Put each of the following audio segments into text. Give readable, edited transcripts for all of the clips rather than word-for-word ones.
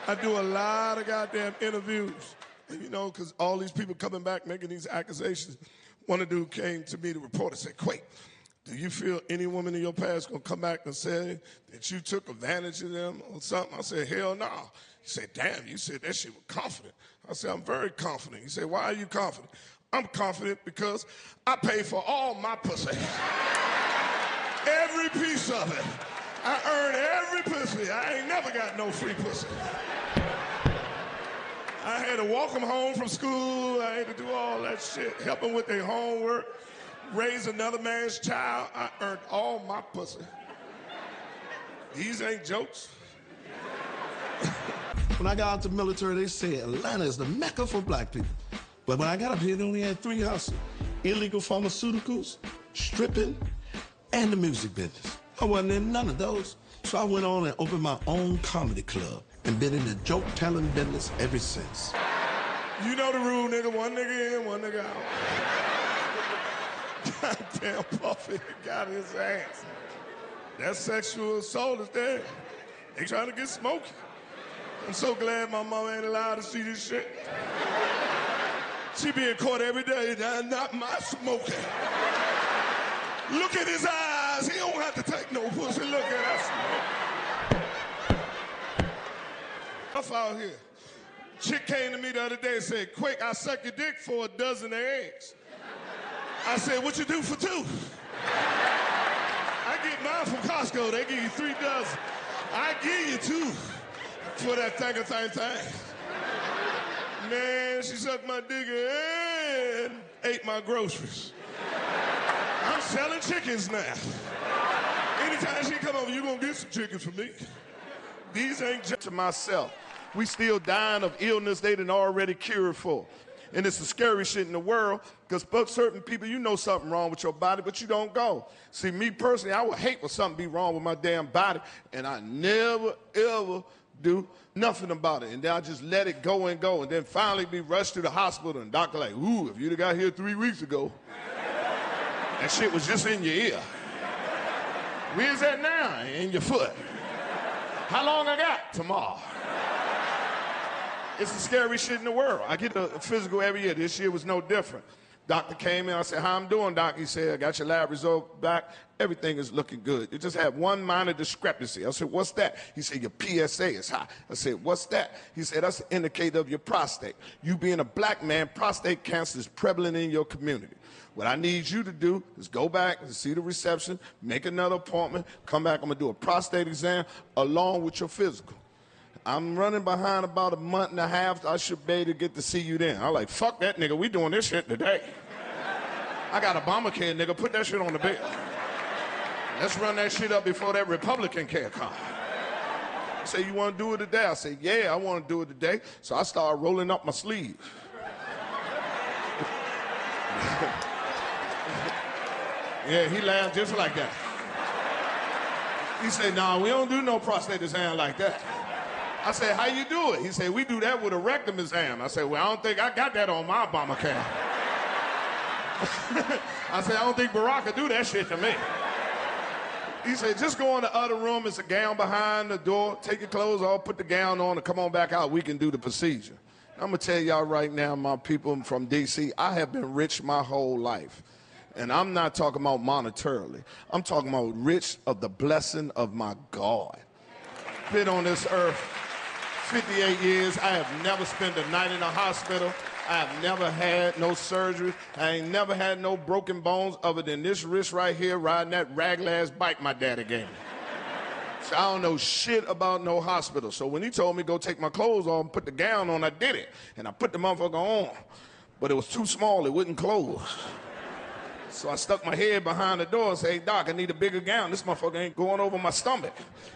I do a lot of goddamn interviews. And you know, because all these people coming back making these accusations. One of the dude came to me, the reporter said, Quake, do you feel any woman in your past gonna come back and say that you took advantage of them or something? I said, hell no. He said, damn, you said that shit with confident. I said, I'm very confident. He said, why are you confident? I'm confident because I pay for all my pussy. Every piece of it. I earn every pussy. I ain't never got no free pussy. I had to walk them home from school. I had to do all that shit, help them with their homework, raise another man's child. I earned all my pussy. These ain't jokes. When I got out the military, they said Atlanta is the mecca for black people. But when I got up here, they only had 3 hustles: illegal pharmaceuticals, stripping, and the music business. I wasn't in none of those. So I went on and opened my own comedy club and been in the joke-telling business ever since. You know the rule, nigga. One nigga in, one nigga out. Goddamn Puffy got his ass. That sexual assault is there. They trying to get smoky. I'm so glad my mama ain't allowed to see this shit. She be in court every day. That's not my smoking. Look at his eyes. He don't have to take no pussy. Look at that smoke. Tough out here. Chick came to me the other day and said, Quake, I suck your dick for 12 eggs. I said, what you do for 2? I get mine from Costco. They give you 3 dozen. I give you 2 for that thing. Man, she sucked my dick and ate my groceries. I'm selling chickens now. Anytime she come over, you gonna get some chickens from me. These ain't just to myself. We still dying of illness they done already cured for. And it's the scary shit in the world, because certain people, you know something wrong with your body, but you don't go. See, me personally, I would hate for something to be wrong with my damn body, and I never, ever do nothing about it. And then I just let it go and go, and then finally be rushed to the hospital, and the doctor like, ooh, if you'd have got here 3 weeks ago, that shit was just in your ear. Where's that now? In your foot. How long I got? Tomorrow. It's the scariest shit in the world. I get a physical every year. This year was no different. Doctor came in. I said, how I'm doing, doc? He said, I got your lab result back. Everything is looking good. You just have one minor discrepancy. I said, what's that? He said, your PSA is high. I said, what's that? He said, that's an indicator of your prostate. You being a black man, prostate cancer is prevalent in your community. What I need you to do is go back and see the reception, make another appointment, come back. I'm going to do a prostate exam along with your physical. I'm running behind about a month and a half. I should be able to get to see you then. I'm like, fuck that nigga. We doing this shit today. I got Obamacare, nigga. Put that shit on the bill. Let's run that shit up before that Republican care comes. I say, you want to do it today? I say, yeah, I want to do it today. So I started rolling up my sleeves. Yeah, he laughed just like that. He said, nah, we don't do no prostate exam like that. I said, how you do it? He said, we do that with a rectum exam. I said, well, I don't think I got that on my Obamacare. I said, I don't think Barack could do that shit to me. He said, just go in the other room. It's a gown behind the door. Take your clothes off, put the gown on, and come on back out. We can do the procedure. I'm going to tell y'all right now, my people from D.C., I have been rich my whole life. And I'm not talking about monetarily. I'm talking about rich of the blessing of my God. Been on this earth 58 years. I have never spent a night in a hospital. I have never had no surgery. I ain't never had no broken bones other than this wrist right here riding that raglass bike my daddy gave me. So I don't know shit about no hospital. So when he told me go take my clothes off and put the gown on, I did it. And I put the motherfucker on. But it was too small, it wouldn't close. So I stuck my head behind the door and said, hey, doc, I need a bigger gown. This motherfucker ain't going over my stomach.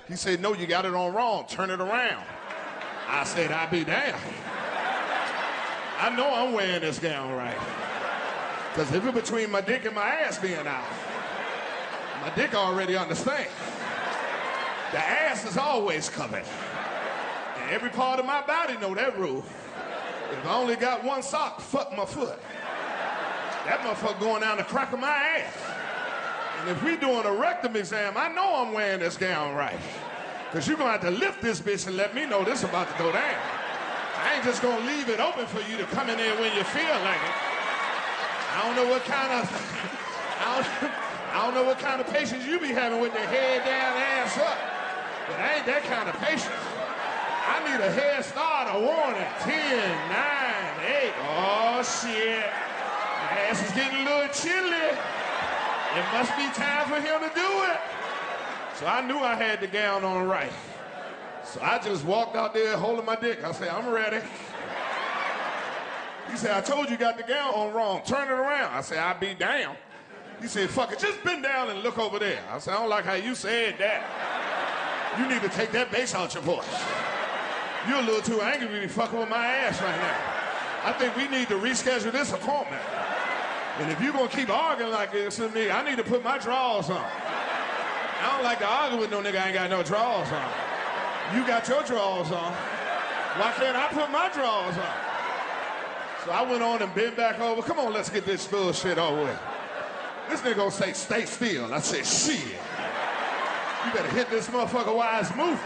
He said, no, you got it on wrong. Turn it around. I said, I'll be damned. I know I'm wearing this gown right. Because if it's between my dick and my ass being out, my dick already understands. The ass is always covered. And every part of my body know that rule. If I only got one sock, fuck my foot. That motherfucker going down the crack of my ass. And if we doing a rectum exam, I know I'm wearing this gown right. Because you're going to have to lift this bitch and let me know this about to go down. I ain't just going to leave it open for you to come in there when you feel like it. I don't know what kind of... I don't know what kind of patience you be having with the head down, ass up. But I ain't that kind of patience. I need a head start, a warning. 10, 9, 8. Oh, shit. My ass is getting a little chilly. It must be time for him to do it. So I knew I had the gown on right. So I just walked out there holding my dick. I said, I'm ready. He said, I told you got the gown on wrong. Turn it around. I said, I'll be down. He said, fuck it, just bend down and look over there. I said, I don't like how you said that. You need to take that bass out your voice. You're a little too angry to be fucking with my ass right now. I think we need to reschedule this appointment. And if you're gonna keep arguing like this with me, I need to put my drawers on. I don't like to argue with no nigga I ain't got no drawers on. You got your drawers on. Why can't I put my drawers on? So I went on and bent back over. Come on, let's get this bullshit over with. This nigga gonna say, stay still. I said, shit. You better hit this motherfucker while it's moving.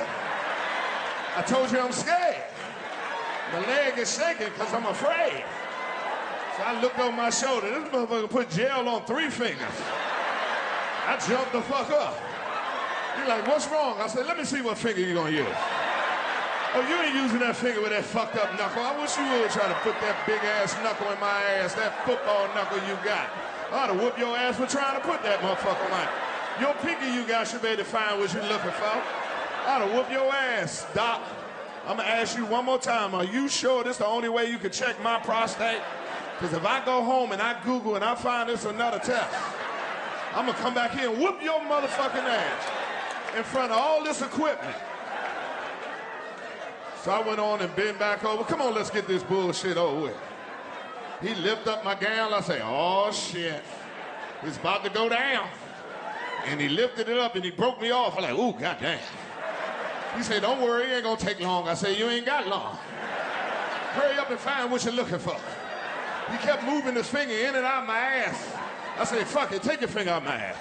I told you I'm scared. My leg is shaking because I'm afraid. So I looked over my shoulder. This motherfucker put gel on 3 fingers. I jumped the fuck up. He's like, what's wrong? I said, let me see what finger you gonna use. Oh, you ain't using that finger with that fucked up knuckle. I wish you would try to put that big ass knuckle in my ass, that football knuckle you got. I ought to whoop your ass for trying to put that motherfucker on mine. Your pinky you got should be able to find what you're looking for. I ought to whoop your ass, Doc. I'm gonna ask you one more time. Are you sure this is the only way you can check my prostate? Because if I go home and I Google and I find this another test, I'm gonna come back here and whoop your motherfucking ass in front of all this equipment. So I went on and bent back over. Come on, let's get this bullshit over with. He lifted up my gown. I say, oh shit, it's about to go down. And he lifted it up and he broke me off. I'm like, ooh, goddamn. He said, don't worry, it ain't gonna take long. I said, you ain't got long. Hurry up and find what you're looking for. He kept moving his finger in and out my ass. I said, fuck it, take your finger out my ass.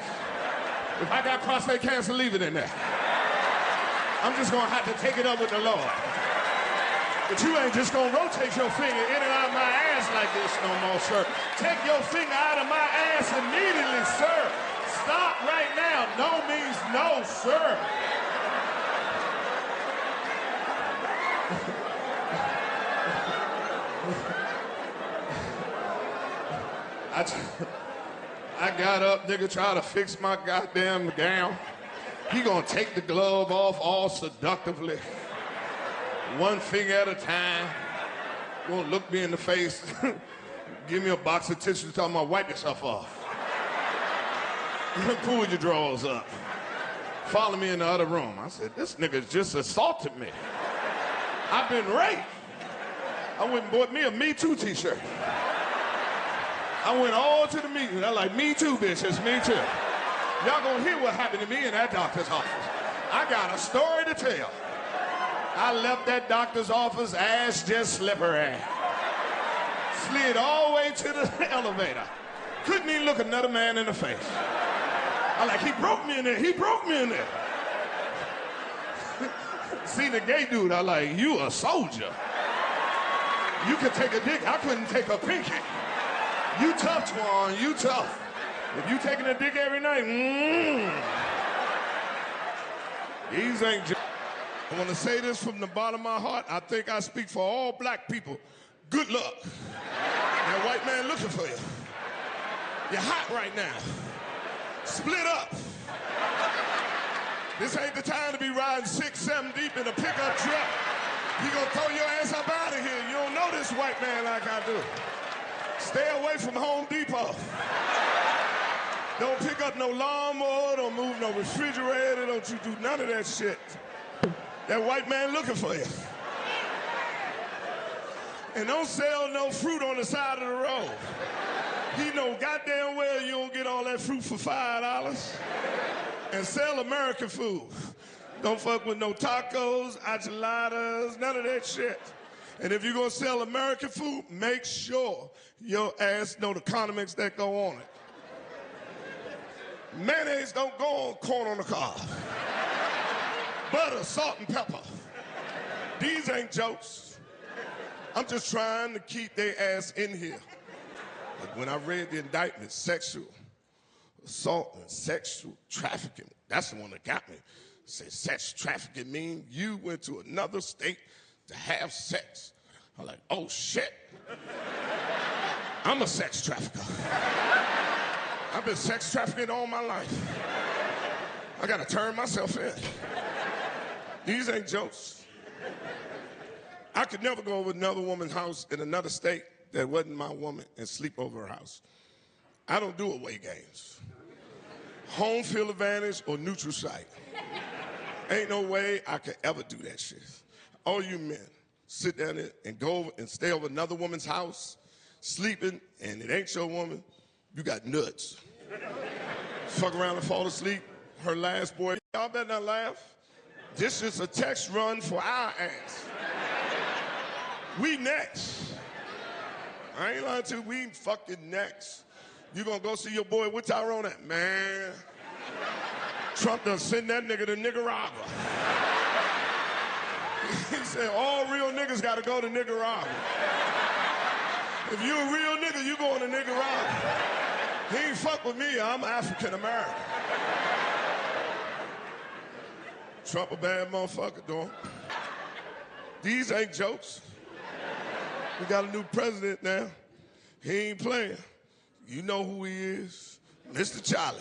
If I got prostate cancer, leave it in there. I'm just gonna have to take it up with the Lord. But you ain't just gonna rotate your finger in and out of my ass like this no more, sir. Take your finger out of my ass immediately, sir. Stop right now. No means no, sir. I got up, nigga, try to fix my goddamn gown. He gonna take the glove off all seductively. One finger at a time. Gonna look me in the face. Give me a box of tissues, tell me wipe yourself off. Pull your drawers up. Follow me in the other room. I said, this nigga just assaulted me. I've been raped. I went and bought me a Me Too t-shirt. I went all to the meeting. They're like, me too, bitch, it's me too. Y'all gonna hear what happened to me in that doctor's office. I got a story to tell. I left that doctor's office, ass just slippery. Slid all the way to the elevator. Couldn't even look another man in the face. I like, he broke me in there, he broke me in there. See the gay dude, I like, you a soldier. You could take a dick, I couldn't take a pinky. You tough, Twan, you tough. If you taking a dick every night, these ain't just. I want to say this from the bottom of my heart. I think I speak for all black people. Good luck. That white man looking for you. You're hot right now. Split up. This ain't the time to be riding 6, 7 deep in a pickup truck. You gonna throw your ass up out of here. You don't know this white man like I do. Stay away from Home Depot. Don't pick up no lawnmower, don't move no refrigerator, don't you do none of that shit. That white man looking for you. And don't sell no fruit on the side of the road. He know goddamn well you don't get all that fruit for $5. And sell American food. Don't fuck with no tacos, enchiladas, none of that shit. And if you're gonna sell American food, make sure your ass know the condiments that go on it. Mayonnaise don't go on corn on the cob. butter, salt, and pepper. These ain't jokes. I'm just trying to keep their ass in here. But when I read the indictment, sexual assault and sexual trafficking, that's the one that got me. Say sex trafficking mean you went to another state to have sex. I'm like, oh shit. I'm a sex trafficker. I've been sex trafficking all my life. I gotta turn myself in. These ain't jokes. I could never go over another woman's house in another state that wasn't my woman and sleep over her house. I don't do away games. Home field advantage or neutral site. Ain't no way I could ever do that shit. All you men, sit down there and go over and stay over another woman's house, sleeping, and it ain't your woman, you got nuts. Fuck around and fall asleep, her last boy. Y'all better not laugh. This is a text run for our ass. We next. I ain't lying to you, we fucking next. You gonna go see your boy, where Tyrone at? Man, Trump done send that nigga to Nicaragua. He said, all real niggas gotta go to Nicaragua. If you a real nigga, you going to Nicaragua. He ain't fuck with me, I'm African American. Trump a bad motherfucker, dog. These ain't jokes. We got a new president now. He ain't playing. You know who he is. Mr. Charlie.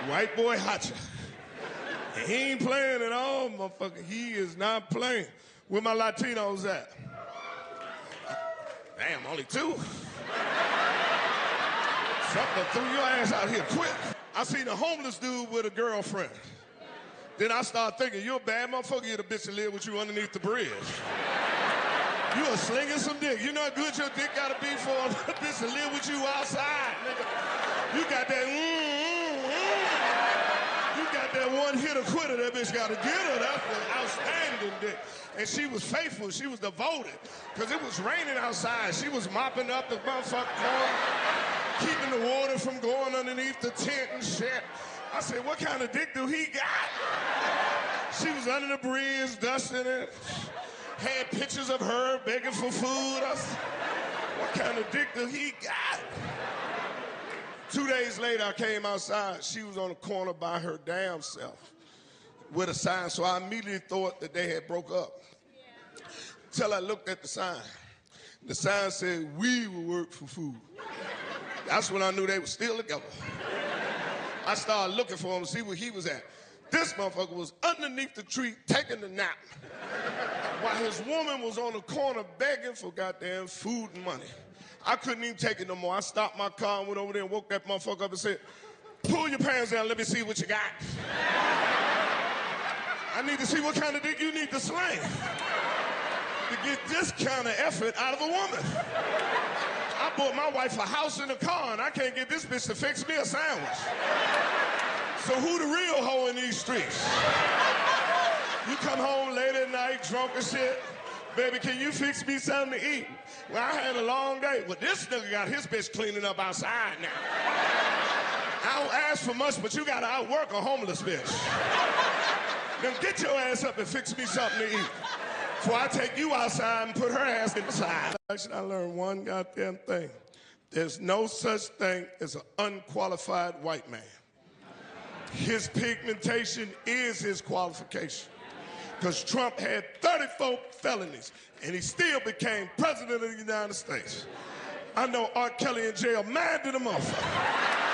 White boy Hotcha. And he ain't playing at all, motherfucker. He is not playing. Where my Latinos at? Damn, only two? Something threw your ass out here quick. I seen a homeless dude with a girlfriend. Then I started thinking, you a bad motherfucker, you're the bitch that live with you underneath the bridge. You are slinging some dick. You know how good your dick gotta be for a bitch to live with you outside, nigga. You got that, You got that one hitter quitter that bitch gotta get her. That's an outstanding dick. And she was faithful, she was devoted. Cause it was raining outside. She was mopping up the motherfucker, keeping the water from going underneath the tent and shit. I said, what kind of dick do he got? She was under the bridge, dusting it. Had pictures of her begging for food. I said, what kind of dick do he got? 2 days later, I came outside. She was on the corner by her damn self with a sign, so I immediately thought that they had broke up. Till I looked at the sign. The sign said, we will work for food. That's when I knew they were still together. I started looking for him to see where he was at. This motherfucker was underneath the tree taking a nap while his woman was on the corner begging for goddamn food and money. I couldn't even take it no more. I stopped my car and went over there and woke that motherfucker up and said, pull your pants down, let me see what you got. I need to see what kind of dick you need to slang to get this kind of effort out of a woman. I bought my wife a house and a car, and I can't get this bitch to fix me a sandwich. So who the real hoe in these streets? You come home late at night, drunk and shit. Baby, can you fix me something to eat? Well, I had a long day. Well, this nigga got his bitch cleaning up outside now. I don't ask for much, but you gotta outwork a homeless bitch. Now get your ass up and fix me something to eat before I take you outside and put her ass inside. Actually, I learned one goddamn thing. There's no such thing as an unqualified white man. His pigmentation is his qualification. Because Trump had 34 felonies, and he still became president of the United States. I know R. Kelly in jail, mad to the motherfucker.